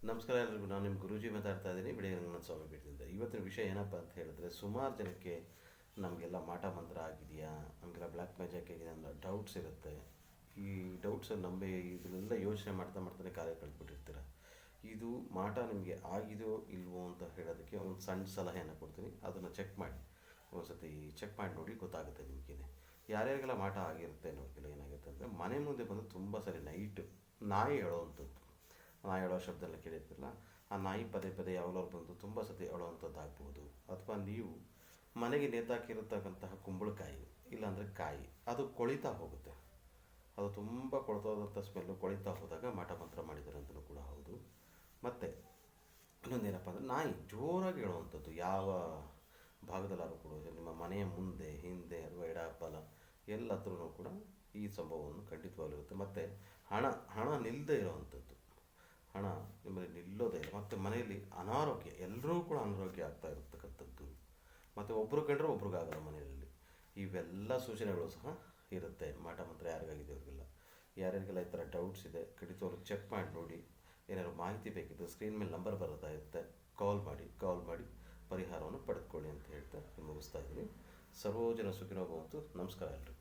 ನಮಸ್ಕಾರ ಎಲ್ರಿಗೂ. ನಾನು ನಿಮ್ಮ ಗುರೂಜಿ ಮಾತಾಡ್ತಾ ಇದ್ದೀನಿ, ಬಿಳಿ ರಂಗನಾಥ ಸ್ವಾಮಿ ಪೀಠದಿಂದ. ಇವತ್ತಿನ ವಿಷಯ ಏನಪ್ಪ ಅಂತ ಹೇಳಿದ್ರೆ, ಸುಮಾರು ಜನಕ್ಕೆ ನಮಗೆಲ್ಲ ಮಾಟ ಮಂತ್ರ ಆಗಿದೆಯಾ, ನಮಗೆಲ್ಲ ಬ್ಲ್ಯಾಕ್ ಮ್ಯಾಜಿಕ್ ಆಗಿದೆ ಅನ್ನೋ ಡೌಟ್ಸ್ ಇರುತ್ತೆ. ಈ ಡೌಟ್ಸ್ ನಂಬಿ ಇದನ್ನೆಲ್ಲ ಯೋಚನೆ ಮಾಡ್ತಾ ಮಾಡ್ತಾನೆ ಕಾರ್ಯ ಕಳ್ದ್ಬಿಟ್ಟಿರ್ತೀರ. ಇದು ಮಾಟ ನಿಮಗೆ ಆಗಿದೆಯೋ ಇಲ್ವೋ ಅಂತ ಹೇಳೋದಕ್ಕೆ ಒಂದು ಸಣ್ಣ ಸಲಹೆಯನ್ನು ಕೊಡ್ತೀನಿ. ಅದನ್ನು ಚೆಕ್ ಮಾಡಿ, ಒಂದ್ಸತಿ ಚೆಕ್ ಮಾಡಿ ನೋಡಿ, ಗೊತ್ತಾಗುತ್ತೆ ನಿಮಗೇನೆ. ಯಾರ್ಯಾರಿಗೆಲ್ಲ ಮಾಟ ಆಗಿರುತ್ತೆ ಅನ್ನೋದಕ್ಕೆಲ್ಲ ಏನಾಗುತ್ತೆ ಅಂದರೆ, ಮನೆ ಮುಂದೆ ಬಂದು ತುಂಬ ಸರಿ ನೈಟ್ ನಾಯಿ ಹೇಳೋವಂಥದ್ದು, ನಾಯಿ ಹೇಳೋ ಶಬ್ದ ಎಲ್ಲ ಕೇಳಿರ್ತಿರಲ್ಲ, ಆ ನಾಯಿ ಪದೇ ಪದೇ ಯಾವಾಗಲೂ ಬಂದು ತುಂಬ ಸತಿ ಹೇಳೋವಂಥದ್ದು ಆಗ್ಬೋದು. ಅಥವಾ ನೀವು ಮನೆಗೆ ನೇತಾಕಿರತಕ್ಕಂತಹ ಕುಂಬಳಕಾಯಿ ಇಲ್ಲಾಂದರೆ ಕಾಯಿ ಅದು ಕೊಳಿತಾ ಹೋಗುತ್ತೆ, ಅದು ತುಂಬ ಕೊಳ್ತೋದಂಥ ಸ್ಮೆಲ್ಲು ಕೊಳಿತಾ ಹೋದಾಗ ಮಾಟ ಮಂತ್ರ ಮಾಡಿದ್ದಾರೆ ಅಂತಲೂ ಕೂಡ ಹೌದು. ಮತ್ತು ಇನ್ನೊಂದೇನಪ್ಪ ಅಂದರೆ, ನಾಯಿ ಜೋರಾಗಿ ಹೇಳುವಂಥದ್ದು ಯಾವ ಭಾಗದಲ್ಲಾದ್ರೂ ಕೂಡ, ನಿಮ್ಮ ಮನೆಯ ಮುಂದೆ ಹಿಂದೆ ಅಥವಾ ಎಡ ಬಲ ಎಲ್ಲತ್ರೂ ಕೂಡ ಈ ಸಂಭವವನ್ನು ಖಂಡಿತವಾಗಲಿರುತ್ತೆ. ಮತ್ತು ಹಣ ಹಣ ನಿಲ್ಲದೆ ಇರೋವಂಥದ್ದು, ಹಣ ನಿಮ್ಮಲ್ಲಿ ನಿಲ್ಲೋದೇ ಇಲ್ಲ. ಮತ್ತು ಮನೆಯಲ್ಲಿ ಅನಾರೋಗ್ಯ, ಎಲ್ಲರೂ ಕೂಡ ಅನಾರೋಗ್ಯ ಆಗ್ತಾ ಇರತಕ್ಕಂಥದ್ದು. ಮತ್ತು ಒಬ್ಬರು ಕಂಡ್ರೆ ಒಬ್ರಿಗಾಗಲ್ಲ ಮನೆಯಲ್ಲಿ. ಇವೆಲ್ಲ ಸೂಚನೆಗಳು ಸಹ ಇರುತ್ತೆ ಮಾಟ ಮಂತ್ರ ಯಾರಿಗಾಗಿದೆ ಅವ್ರಿಗೆಲ್ಲ. ಯಾರ್ಯಾರಿಗೆಲ್ಲ ಈ ಥರ ಡೌಟ್ಸ್ ಇದೆ ಖಂಡಿತವಾಗ್ಲೂ ಚೆಕ್ ಮಾಡಿ ನೋಡಿ. ಏನಾದ್ರು ಮಾಹಿತಿ ಬೇಕಿದ್ದು ಸ್ಕ್ರೀನ್ ಮೇಲೆ ನಂಬರ್ ಬರುತ್ತಾ ಇರುತ್ತೆ, ಕಾಲ್ ಮಾಡಿ ಪರಿಹಾರವನ್ನು ಪಡೆದುಕೊಳ್ಳಿ ಅಂತ ಹೇಳ್ತಾ ಮುಗಿಸ್ತಾ ಇದ್ದೀನಿ. ಸರ್ವೋಜನ ಸುಖಿನೋ ಭವಂತು. ನಮಸ್ಕಾರ ಎಲ್ರಿಗೂ.